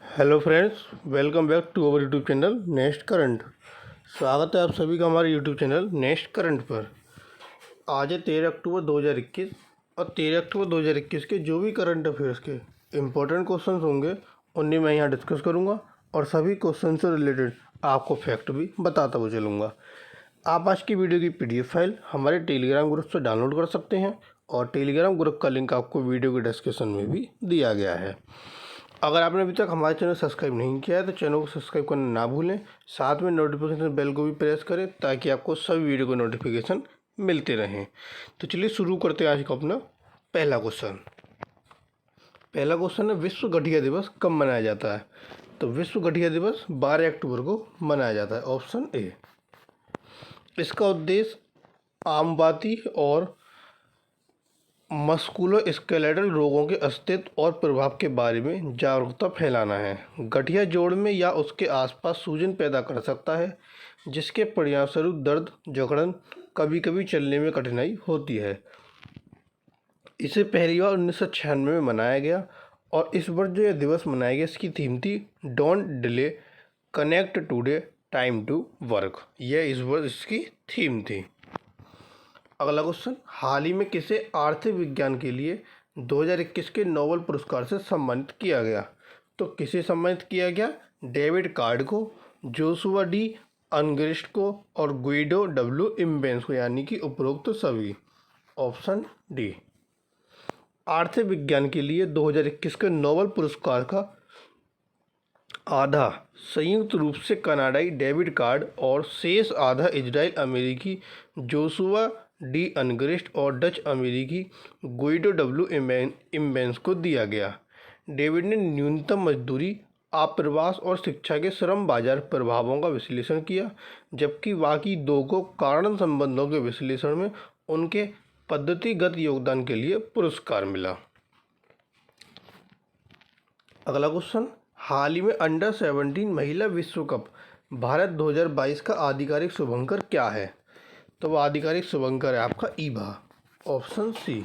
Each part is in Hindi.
Hello friends, welcome back to our YouTube channel Next Current. स्वागत है आप सभी का हमारे यूट्यूब चैनल नेक्स्ट करंट पर। आज है 13 अक्टूबर 2021 और 13 अक्टूबर 2021 के जो भी करंट अफेयर्स के इम्पोर्टेंट क्वेश्चंस होंगे उन्हें मैं यहाँ डिस्कस करूँगा और सभी क्वेश्चन से रिलेटेड आपको फैक्ट भी बताता हुआ चलूँगा। आप आज की वीडियो की PDF फाइल हमारे टेलीग्राम ग्रुप से डाउनलोड कर सकते हैं और टेलीग्राम ग्रुप का लिंक आपको वीडियो के डिस्क्रिप्शन में भी दिया गया है। अगर आपने अभी तक हमारे चैनल सब्सक्राइब नहीं किया है तो चैनल को सब्सक्राइब करना ना भूलें, साथ में नोटिफिकेशन बेल को भी प्रेस करें ताकि आपको सभी वीडियो के नोटिफिकेशन मिलते रहें। तो चलिए शुरू करते हैं आज का अपना पहला क्वेश्चन। पहला क्वेश्चन है, विश्व गठिया दिवस कब मनाया जाता है? तो विश्व गठिया दिवस 12 अक्टूबर को मनाया जाता है, ऑप्शन ए। इसका उद्देश्य आमवाती और मस्कुलोस्केलेटल रोगों के अस्तित्व और प्रभाव के बारे में जागरूकता फैलाना है। गठिया जोड़ में या उसके आसपास सूजन पैदा कर सकता है, जिसके परिणामस्वरूप दर्द, जकड़न, कभी कभी चलने में कठिनाई होती है। इसे पहली बार 1996 में मनाया गया और इस वर्ष जो यह दिवस मनाया गया इसकी थीम थी don't delay, connect today, time to work. यह इस वर्ष इसकी थीम थी। अगला क्वेश्चन, हाल ही में किसे आर्थिक विज्ञान के लिए 2021 के नोबेल पुरस्कार से सम्मानित किया गया? तो किसे सम्मानित किया गया? डेविड कार्ड को, जोशुआ डी अनग्रिस्ट को और गुइडो डब्ल्यू इम्बेंस को, यानी कि उपरोक्त सभी, ऑप्शन डी। आर्थिक विज्ञान के लिए 2021 के नोबेल पुरस्कार का आधा संयुक्त रूप से कनाडाई डेविड कार्ड और शेष आधा इजराइल अमेरिकी जोशुआ डी अनग्रिस्ट और डच अमेरिकी गुइडो डब्ल्यू इम्बेंस को दिया गया। डेविड ने न्यूनतम मजदूरी, आप्रवास और शिक्षा के श्रम बाजार प्रभावों का विश्लेषण किया, जबकि बाकी दो को कारण संबंधों के विश्लेषण में उनके पद्धतिगत योगदान के लिए पुरस्कार मिला। अगला क्वेश्चन, हाल ही में अंडर 17 महिला विश्व कप भारत 2022 का आधिकारिक शुभंकर क्या है? तो वह आधिकारिक शुभंकर है आपका ईबा, ऑप्शन सी।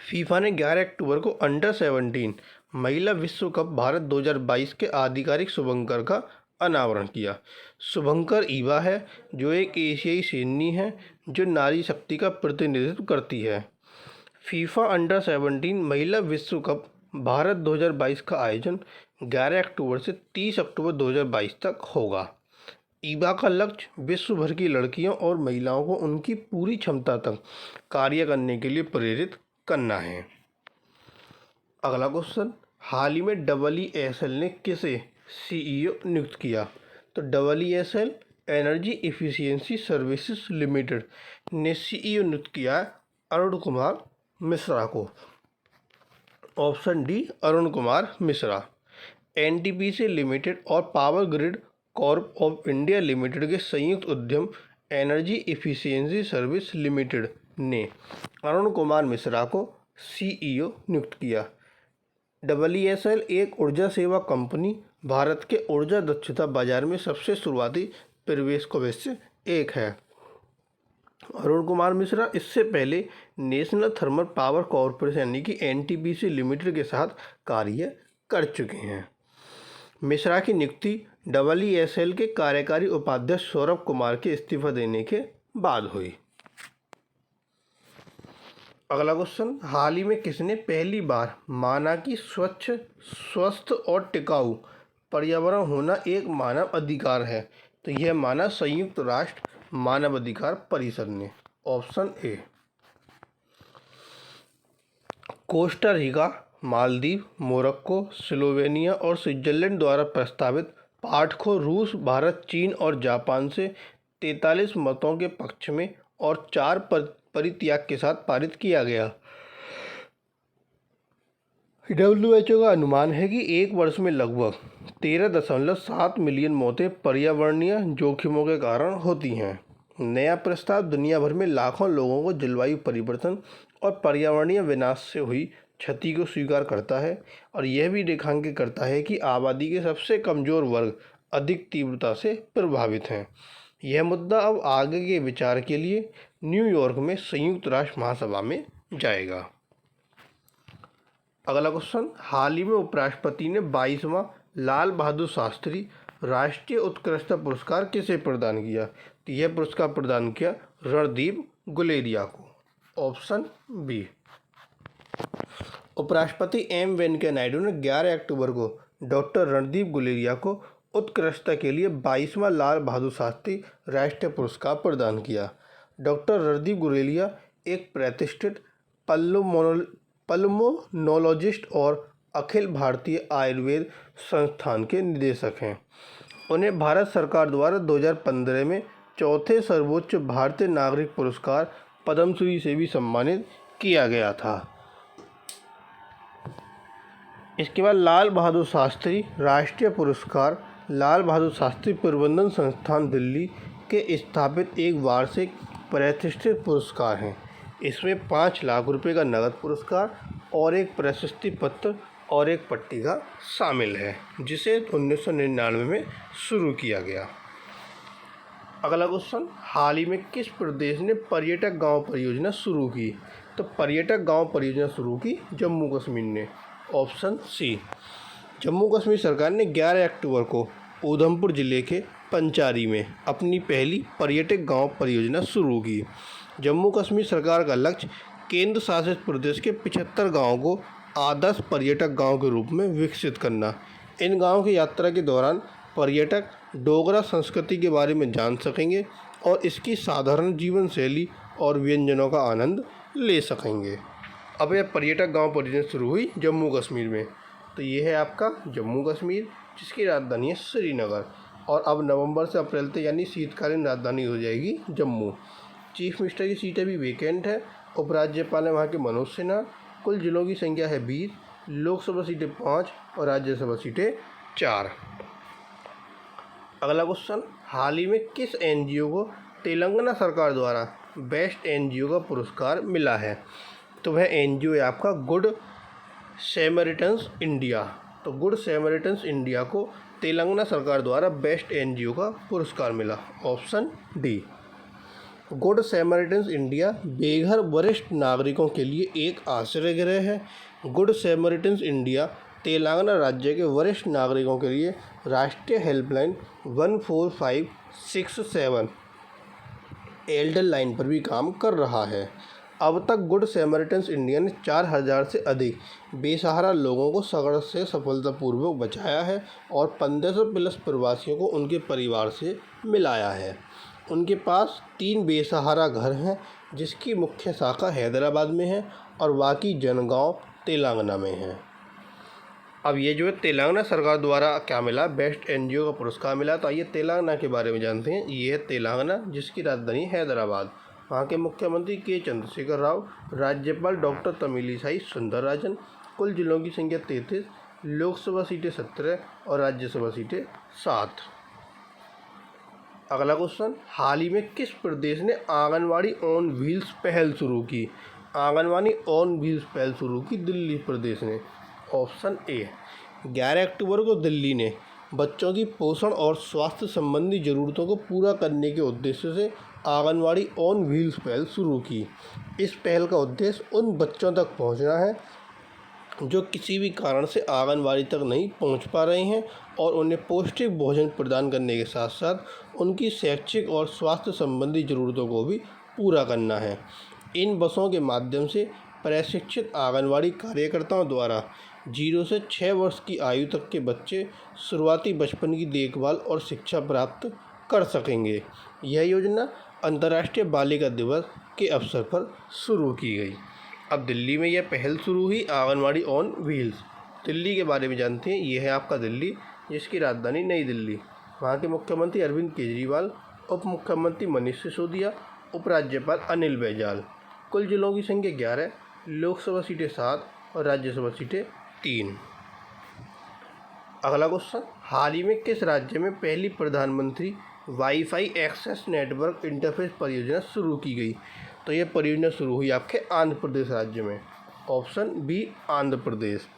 फीफा ने 11 अक्टूबर को अंडर 17 महिला विश्व कप भारत 2022 के आधिकारिक शुभंकर का अनावरण किया। शुभंकर ईबा है, जो एक एशियाई श्रेणी है जो नारी शक्ति का प्रतिनिधित्व करती है। फीफा अंडर 17 महिला विश्व कप भारत 2022 का आयोजन 11 अक्टूबर से 30 अक्टूबर 2022 तक होगा। ईबा का लक्ष्य विश्व भर की लड़कियों और महिलाओं को उनकी पूरी क्षमता तक कार्य करने के लिए प्रेरित करना है। अगला क्वेश्चन, हाल ही में EESL ने किसे CEO नियुक्त किया? तो EESL energy efficiency services limited ने CEO नियुक्त किया है अरुण कुमार मिश्रा को, option D, Arun Kumar Mishra. NTPC limited और power grid corp of India limited के संयुक्त उद्यम एनर्जी इफिशियंसी सर्विस लिमिटेड ने अरुण कुमार मिश्रा को CEO नियुक्त किया। EESL एक ऊर्जा सेवा कंपनी भारत के ऊर्जा दक्षता बाजार में सबसे शुरुआती प्रवेशकों में से एक है। अरुण कुमार मिश्रा इससे पहले नेशनल थर्मल पावर कॉरपोरेशन यानी कि NTPC लिमिटेड के साथ कार्य कर चुके हैं। मिश्रा की नियुक्ति EESL के कार्यकारी उपाध्यक्ष सौरभ कुमार के इस्तीफा देने के बाद हुई। अगला क्वेश्चन, हाल ही में किसने पहली बार माना कि स्वच्छ, स्वस्थ और टिकाऊ पर्यावरण होना एक मानव अधिकार है? तो यह माना संयुक्त राष्ट्र मानव अधिकार परिषद ने, option A. Costa Rica, Maldives, Morocco, Slovenia और स्विट्जरलैंड द्वारा प्रस्तावित पाठ को रूस, भारत, चीन और जापान से 43 मतों के पक्ष में और 4 परित्याग के साथ पारित किया गया। WHO का अनुमान है कि एक वर्ष में लगभग 13.7 मिलियन मौतें पर्यावरणीय जोखिमों के कारण होती हैं। नया प्रस्ताव दुनिया भर में लाखों लोगों को जलवायु परिवर्तन और पर्यावरणीय विनाश से हुई क्षति को स्वीकार करता है और यह भी रेखांकित करता है कि आबादी के सबसे कमज़ोर वर्ग अधिक तीव्रता से प्रभावित हैं। यह मुद्दा अब आगे के विचार के लिए न्यूयॉर्क में संयुक्त राष्ट्र महासभा में जाएगा। अगला क्वेश्चन, हाल ही में उपराष्ट्रपति ने 22वां लाल बहादुर शास्त्री राष्ट्रीय उत्कृष्टता पुरस्कार किसे प्रदान किया? तो यह पुरस्कार प्रदान किया रणदीप गुलेरिया को। Option B. उपराष्ट्रपति एम वेंकैया नायडू ने 11 अक्टूबर को डॉक्टर रणदीप गुलेरिया को उत्कृष्टता के लिए 22वां लाल बहादुर शास्त्री राष्ट्रीय पुरस्कार प्रदान किया। डॉक्टर रणदीप गुलेरिया एक प्रतिष्ठित पल्मोनोलॉजिस्ट और अखिल भारतीय आयुर्वेद संस्थान के निदेशक हैं। उन्हें भारत सरकार द्वारा 2015 में चौथे सर्वोच्च भारतीय नागरिक पुरस्कार पद्मश्री से भी सम्मानित किया गया था। इसके बाद लाल बहादुर शास्त्री राष्ट्रीय पुरस्कार लाल बहादुर शास्त्री प्रबंधन संस्थान दिल्ली के स्थापित एक वार्षिक प्रतिष्ठित पुरस्कार हैं। इसमें 5 लाख रुपए का नगद पुरस्कार और एक प्रशस्ति पत्र और एक पट्टिका शामिल है, जिसे 1999 में शुरू किया गया। अगला क्वेश्चन, हाल ही में किस प्रदेश ने पर्यटक गांव परियोजना शुरू की? तो पर्यटक गांव परियोजना शुरू की जम्मू कश्मीर ने। Option C. जम्मू कश्मीर सरकार ने 11 अक्टूबर को उधमपुर जिले के पंचारी में अपनी पहली पर्यटक गांव परियोजना शुरू की। जम्मू कश्मीर सरकार का लक्ष्य केंद्र शासित प्रदेश के 75 गाँवों को आदर्श पर्यटक गांव के रूप में विकसित करना। इन गाँव की यात्रा के दौरान पर्यटक डोगरा संस्कृति के बारे में जान सकेंगे और इसकी साधारण जीवन शैली और व्यंजनों का आनंद ले सकेंगे। अब यह पर्यटक गांव परियोजना शुरू हुई जम्मू कश्मीर में। तो ये है आपका जम्मू कश्मीर, जिसकी राजधानी है श्रीनगर, और अब नवंबर से अप्रैल तक यानी शीतकालीन राजधानी हो जाएगी जम्मू। चीफ मिनिस्टर की सीट अभी वेकेंट है। उपराज्यपाल है वहाँ के मनोज सिन्हा। कुल जिलों की संख्या है 20, लोकसभा सीटें 5 और राज्यसभा सीटें 4। अगला क्वेश्चन, हाल ही में किस एनजीओ को तेलंगाना सरकार द्वारा बेस्ट एनजीओ का पुरस्कार मिला है? तो वह एनजीओ है आपका गुड सैमरिटन्स इंडिया। तो गुड सैमरिटन्स इंडिया को तेलंगाना सरकार द्वारा बेस्ट एनजीओ का पुरस्कार मिला। Option D. गुड सैमरिटन्स इंडिया बेघर वरिष्ठ नागरिकों के लिए एक आश्रय गृह है। गुड सैमरिटन्स इंडिया तेलंगाना राज्य के वरिष्ठ नागरिकों के लिए राष्ट्रीय हेल्पलाइन 14567 एल्डर लाइन पर भी काम कर रहा है। अब तक गुड सैमरिटन्स इंडिया ने 4000 से अधिक बेसहारा लोगों को सड़क से सफलतापूर्वक बचाया है और 1500 प्लस प्रवासियों को उनके परिवार से मिलाया है। उनके पास 3 बेसहारा घर हैं, जिसकी मुख्य शाखा हैदराबाद में है और बाकी जनगांव तेलंगाना में है। अब ये जो है तेलंगाना सरकार द्वारा क्या मिला, बेस्ट एनजीओ का पुरस्कार मिला। तो आइए तेलंगाना के बारे में जानते हैं। ये है तेलंगाना, जिसकी राजधानी हैदराबाद। वहाँ के मुख्यमंत्री के चंद्रशेखर राव, राज्यपाल डॉक्टर तमिलिसाई सुंदरराजन। कुल जिलों की संख्या 33, लोकसभा सीटें 17 और राज्यसभा सीटें 7। अगला क्वेश्चन, हाल ही में किस प्रदेश ने आंगनवाड़ी ऑन व्हील्स पहल शुरू की? आंगनवाड़ी ऑन व्हील्स पहल शुरू की दिल्ली प्रदेश ने। Option A. 11 अक्टूबर को दिल्ली ने बच्चों की पोषण और स्वास्थ्य संबंधी ज़रूरतों को पूरा करने के उद्देश्य से आंगनवाड़ी ऑन व्हील्स पहल शुरू की। इस पहल का उद्देश्य उन बच्चों तक पहुंचना है जो किसी भी कारण से आंगनवाड़ी तक नहीं पहुंच पा रहे हैं और उन्हें पौष्टिक भोजन प्रदान करने के साथ साथ उनकी शैक्षिक और स्वास्थ्य संबंधी ज़रूरतों को भी पूरा करना है। इन बसों के माध्यम से प्रशिक्षित आंगनवाड़ी कार्यकर्ताओं द्वारा 0 से 6 वर्ष की आयु तक के बच्चे शुरुआती बचपन की देखभाल और शिक्षा प्राप्त कर सकेंगे। यह योजना अंतर्राष्ट्रीय बालिका दिवस के अवसर पर शुरू की गई। अब दिल्ली में यह पहल शुरू हुई आंगनवाड़ी ऑन व्हील्स। दिल्ली के बारे में जानते हैं। ये है आपका दिल्ली, जिसकी राजधानी नई दिल्ली। वहाँ के मुख्यमंत्री अरविंद केजरीवाल, उप मुख्यमंत्री मनीष सिसोदिया, उपराज्यपाल अनिल बैजल। कुल जिलों की संख्या 11, लोकसभा सीटें 7 और राज्यसभा सीटें 3। अगला क्वेश्चन, हाल ही में किस राज्य में पहली प्रधानमंत्री वाईफाई एक्सेस नेटवर्क इंटरफेस परियोजना शुरू की गई? तो ये परियोजना शुरू हुई आपके आंध्र प्रदेश राज्य में। Option B Andhra Pradesh.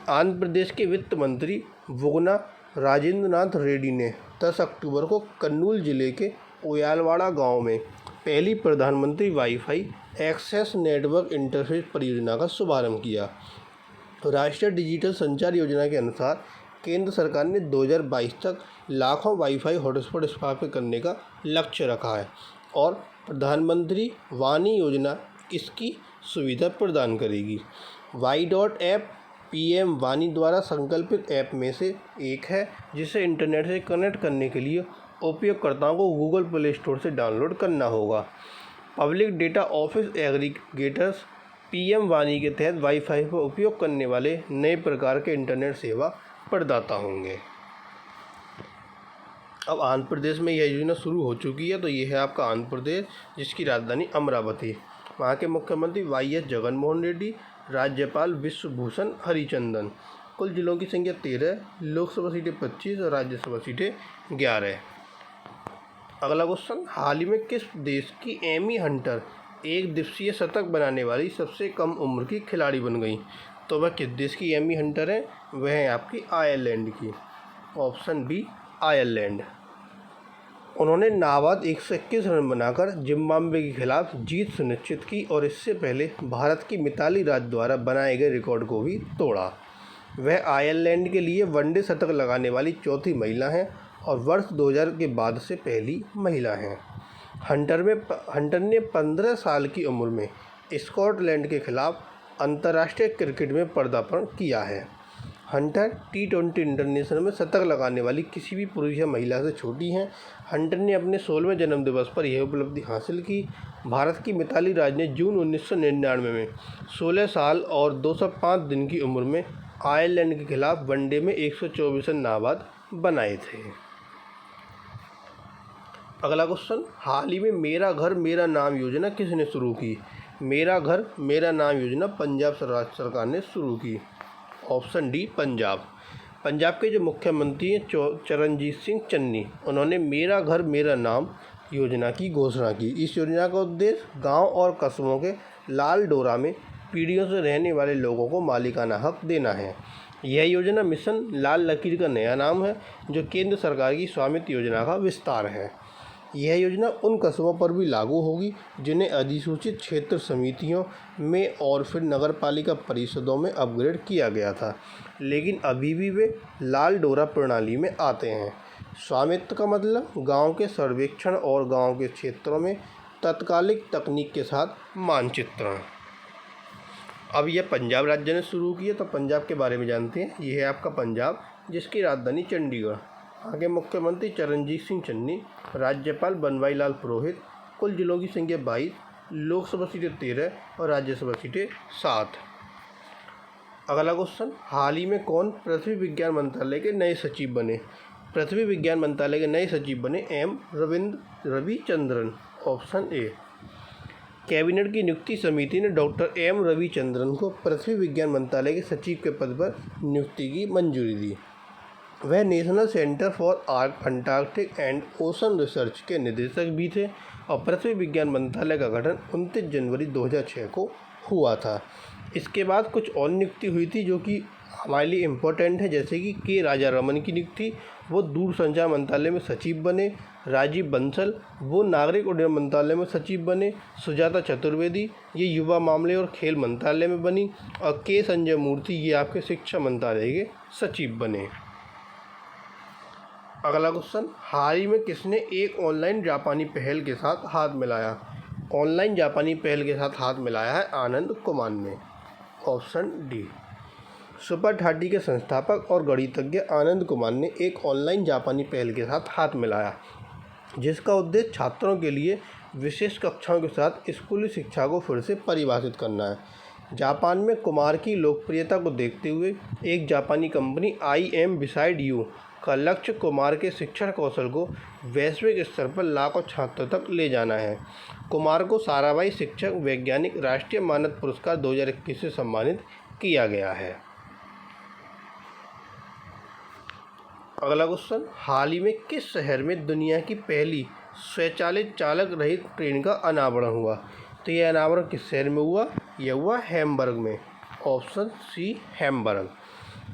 आंध्र प्रदेश के वित्त मंत्री वुगना राजेंद्रनाथ रेड्डी ने 10 अक्टूबर को कन्नूल जिले के उयालवाड़ा गांव में पहली प्रधानमंत्री वाईफाई एक्सेस नेटवर्क इंटरफेस परियोजना का शुभारंभ किया। राष्ट्रीय डिजिटल संचार योजना के अनुसार केंद्र सरकार ने 2022 तक लाखों वाईफाई हॉटस्पॉट स्थापित करने का लक्ष्य रखा है और प्रधानमंत्री वाणी योजना इसकी सुविधा प्रदान करेगी। वाई.ऐप पीएम वाणी द्वारा संकल्पित ऐप में से एक है, जिसे इंटरनेट से कनेक्ट करने के लिए उपयोगकर्ताओं को गूगल प्ले स्टोर से डाउनलोड करना होगा। Public data office aggregators PM Wani के तहत वाईफाई पर उपयोग करने वाले नए प्रकार के इंटरनेट सेवा प्रदाता होंगे। अब आंध्र प्रदेश में यह योजना शुरू हो चुकी है। तो ये है आपका आंध्र प्रदेश, जिसकी राजधानी अमरावती। वहाँ के मुख्यमंत्री वाई.एस. जगनमोहन रेड्डी, राज्यपाल विश्वभूषण हरिचंदन। कुल जिलों की संख्या 13, लोकसभा सीटें 25 और राज्यसभा सीटें 11। अगला क्वेश्चन, हाल ही में किस देश की एमी हंटर एक दिवसीय शतक बनाने वाली सबसे कम उम्र की खिलाड़ी बन गई? तो वह किस देश की एमी हंटर है? वह है आपकी आयरलैंड की। Option B, Ireland. उन्होंने नाबाद 121 रन बनाकर जिम्बाब्वे के खिलाफ जीत सुनिश्चित की और इससे पहले भारत की मिताली राज द्वारा बनाए गए रिकॉर्ड को भी तोड़ा। वह आयरलैंड के लिए वनडे शतक लगाने वाली चौथी महिला हैं और वर्ष 2000 के बाद से पहली महिला हैं। हंटर ने 15 साल की उम्र में स्कॉटलैंड के खिलाफ अंतर्राष्ट्रीय क्रिकेट में पदार्पण किया है। हंटर T20 इंटरनेशनल में शतक लगाने वाली किसी भी पुरुष या महिला से छोटी हैं। हंटर ने अपने 16वें जन्मदिवस पर यह उपलब्धि हासिल की। भारत की मिताली राज ने जून 1999 में 16 साल और 205 दिन की उम्र में आयरलैंड के खिलाफ वनडे में 124 रन नाबाद बनाए थे। अगला क्वेश्चन, हाल ही में मेरा घर मेरा नाम योजना किसने शुरू की? मेरा घर मेरा नाम योजना पंजाब सरकार ने शुरू की। Option D, Punjab. पंजाब के जो मुख्यमंत्री हैं चरणजीत सिंह चन्नी, उन्होंने मेरा घर मेरा नाम योजना की घोषणा की। इस योजना का उद्देश्य गांव और कस्बों के लाल डोरा में पीढ़ियों से रहने वाले लोगों को मालिकाना हक देना है। यह योजना मिशन लाल लकीर का नया नाम है, जो केंद्र सरकार की स्वामित्व योजना का विस्तार है। यह योजना उन कस्बों पर भी लागू होगी जिन्हें अधिसूचित क्षेत्र समितियों में और फिर नगरपालिका परिषदों में अपग्रेड किया गया था, लेकिन अभी भी वे लाल डोरा प्रणाली में आते हैं। स्वामित्व का मतलब गांव के सर्वेक्षण और गांव के क्षेत्रों में तात्कालिक तकनीक के साथ मानचित्रण। अब यह पंजाब राज्य ने शुरू किया, तो पंजाब के बारे में जानते हैं। यह है आपका पंजाब, जिसकी राजधानी चंडीगढ़। आगे मुख्यमंत्री चरणजीत सिंह चन्नी, राज्यपाल बनवारी लाल पुरोहित। कुल जिलों की संख्या 22, लोकसभा सीटें 13 और राज्यसभा सीटें 7। अगला क्वेश्चन, हाल ही में कौन पृथ्वी विज्ञान मंत्रालय के नए सचिव बने? पृथ्वी विज्ञान मंत्रालय के नए सचिव बने M Ravichandran. Option A. Cabinet की नियुक्ति समिति ने डॉक्टर एम रविचंद्रन को पृथ्वी विज्ञान मंत्रालय के सचिव के पद पर नियुक्ति की मंजूरी दी। वह national centre for Antarctic and ocean research के निदेशक भी थे और पृथ्वी विज्ञान मंत्रालय का गठन 29 जनवरी 2006 को हुआ था। इसके बाद कुछ और नियुक्ति हुई थी जो कि हमारे लिए इम्पोर्टेंट है, जैसे कि के राजा रमन की नियुक्ति, वो दूरसंचार मंत्रालय में सचिव बने। राजीव बंसल, वो नागरिक उड्डयन मंत्रालय में सचिव बने। सुजाता चतुर्वेदी, ये युवा मामले और खेल मंत्रालय में बनी। और के संजय मूर्ति, ये आपके शिक्षा मंत्रालय के सचिव बने। अगला क्वेश्चन, हाल ही में किसने एक ऑनलाइन जापानी पहल के साथ हाथ मिलाया? ऑनलाइन जापानी पहल के साथ हाथ मिलाया है आनंद कुमार ने। Option D. सुपर 30 के संस्थापक और गणितज्ञ आनंद कुमार ने एक ऑनलाइन जापानी पहल के साथ हाथ मिलाया, जिसका उद्देश्य छात्रों के लिए विशेष कक्षाओं के साथ स्कूली शिक्षा को फिर से परिभाषित करना है। जापान में कुमार की लोकप्रियता को देखते हुए एक जापानी कंपनी IM Beside You का लक्ष्य कुमार के शिक्षण कौशल को वैश्विक स्तर पर लाखों छात्रों तक ले जाना है। कुमार को साराभाई शिक्षक वैज्ञानिक राष्ट्रीय मानद पुरस्कार 2021 से सम्मानित किया गया है। अगला क्वेश्चन, हाल ही में किस शहर में दुनिया की पहली स्वचालित चालक रहित ट्रेन का अनावरण हुआ? तो यह अनावरण किस शहर में हुआ? यह हुआ हैम्बर्ग में। Option C, Hamburg.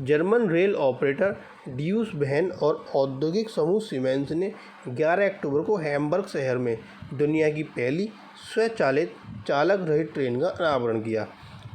German rail operator Deutsche Bahn और औद्योगिक समूह सीमेंस ने 11 अक्टूबर को हैम्बर्ग शहर में दुनिया की पहली स्वचालित चालक रहित ट्रेन का अनावरण किया।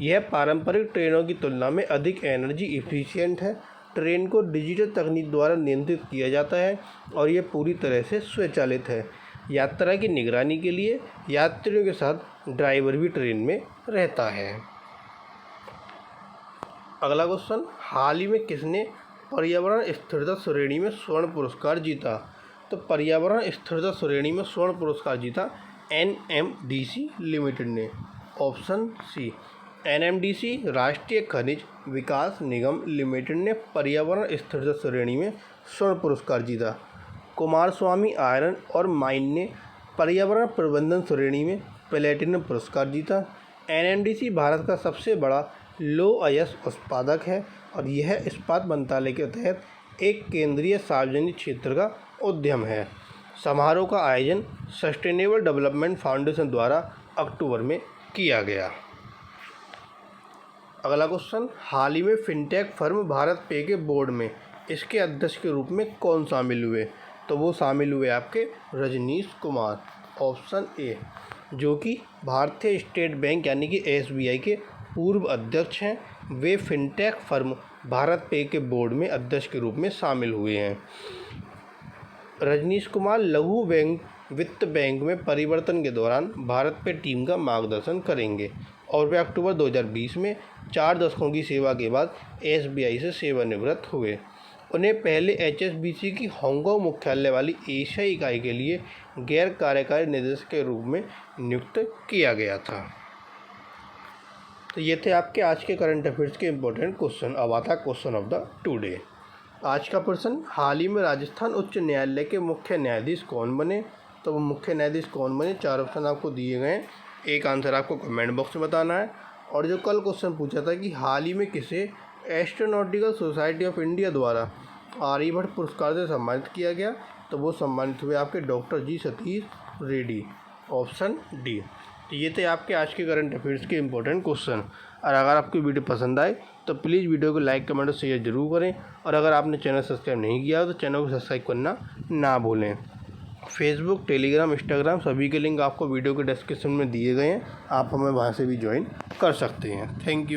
यह पारंपरिक ट्रेनों की तुलना में अधिक एनर्जी इफिशिएंट है। ट्रेन को डिजिटल तकनीक द्वारा नियंत्रित किया जाता है और यह पूरी तरह से स्वचालित है। यात्रा की निगरानी के लिए यात्रियों के साथ ड्राइवर भी ट्रेन में रहता है। अगला क्वेश्चन, हाल ही में किसने पर्यावरण स्थिरता श्रेणी में स्वर्ण पुरस्कार जीता? तो पर्यावरण स्थिरता श्रेणी में स्वर्ण पुरस्कार जीता NMDC लिमिटेड ने। ऑप्शन सी, NMDC राष्ट्रीय खनिज विकास निगम लिमिटेड ने पर्यावरण स्थिरता श्रेणी में स्वर्ण पुरस्कार जीता। कुमारस्वामी आयरन और माइन ने पर्यावरण प्रबंधन श्रेणी में प्लेटिनम पुरस्कार जीता। NMDC भारत का सबसे बड़ा लो अयस्क उत्पादक है और यह इस्पात मंत्रालय के तहत एक केंद्रीय सार्वजनिक क्षेत्र का उद्यम है। समारोह का आयोजन सस्टेनेबल डेवलपमेंट फाउंडेशन द्वारा अक्टूबर में किया गया। अगला क्वेश्चन, हाल ही में फिनटेक फर्म भारत पे के बोर्ड में इसके अध्यक्ष के रूप में कौन शामिल हुए? तो वो शामिल हुए आपके रजनीश कुमार। ऑप्शन ए, जो कि भारतीय स्टेट बैंक यानी कि SBI के पूर्व अध्यक्ष हैं, वे फिनटेक फर्म भारत पे के बोर्ड में अध्यक्ष के रूप में शामिल हुए हैं। रजनीश कुमार लघु वित्त बैंक में परिवर्तन के दौरान भारत पे टीम का मार्गदर्शन करेंगे और वे अक्टूबर 2020 में 4 दशकों की सेवा के बाद SBI से सेवानिवृत्त हुए। उन्हें पहले HSBC की हांगकांग मुख्यालय वाली एशिया इकाई के लिए गैर कार्यकारी निदेशक के रूप में नियुक्त किया गया था। तो ये थे आपके आज के करंट अफेयर्स के इम्पोर्टेंट क्वेश्चन। अब आता है क्वेश्चन ऑफ द टुडे। आज का प्रश्न, हाल ही में राजस्थान उच्च न्यायालय के मुख्य न्यायाधीश कौन बने? तो वो मुख्य न्यायाधीश कौन बने, 4 ऑप्शन आपको दिए गए हैं। एक आंसर आपको कमेंट बॉक्स में बताना है। और जो कल क्वेश्चन पूछा था कि हाल ही में किसे एस्ट्रोनॉटिकल सोसाइटी ऑफ इंडिया द्वारा आर्यभट्ट पुरस्कार से सम्मानित किया गया? तो वो सम्मानित हुए आपके doctor G Satish Reddy. Option D. तो ये थे आपके आज के करंट अफेयर्स के इंपॉर्टेंट क्वेश्चन। और अगर आपको वीडियो पसंद आए तो प्लीज़ वीडियो को लाइक, कमेंट और शेयर जरूर करें। और अगर आपने चैनल सब्सक्राइब नहीं किया तो चैनल को सब्सक्राइब करना ना भूलें। फेसबुक, टेलीग्राम, इंस्टाग्राम सभी के लिंक आपको वीडियो के डिस्क्रिप्शन में दिए गए हैं। आप हमें वहाँ से भी ज्वाइन कर सकते हैं। Thank you.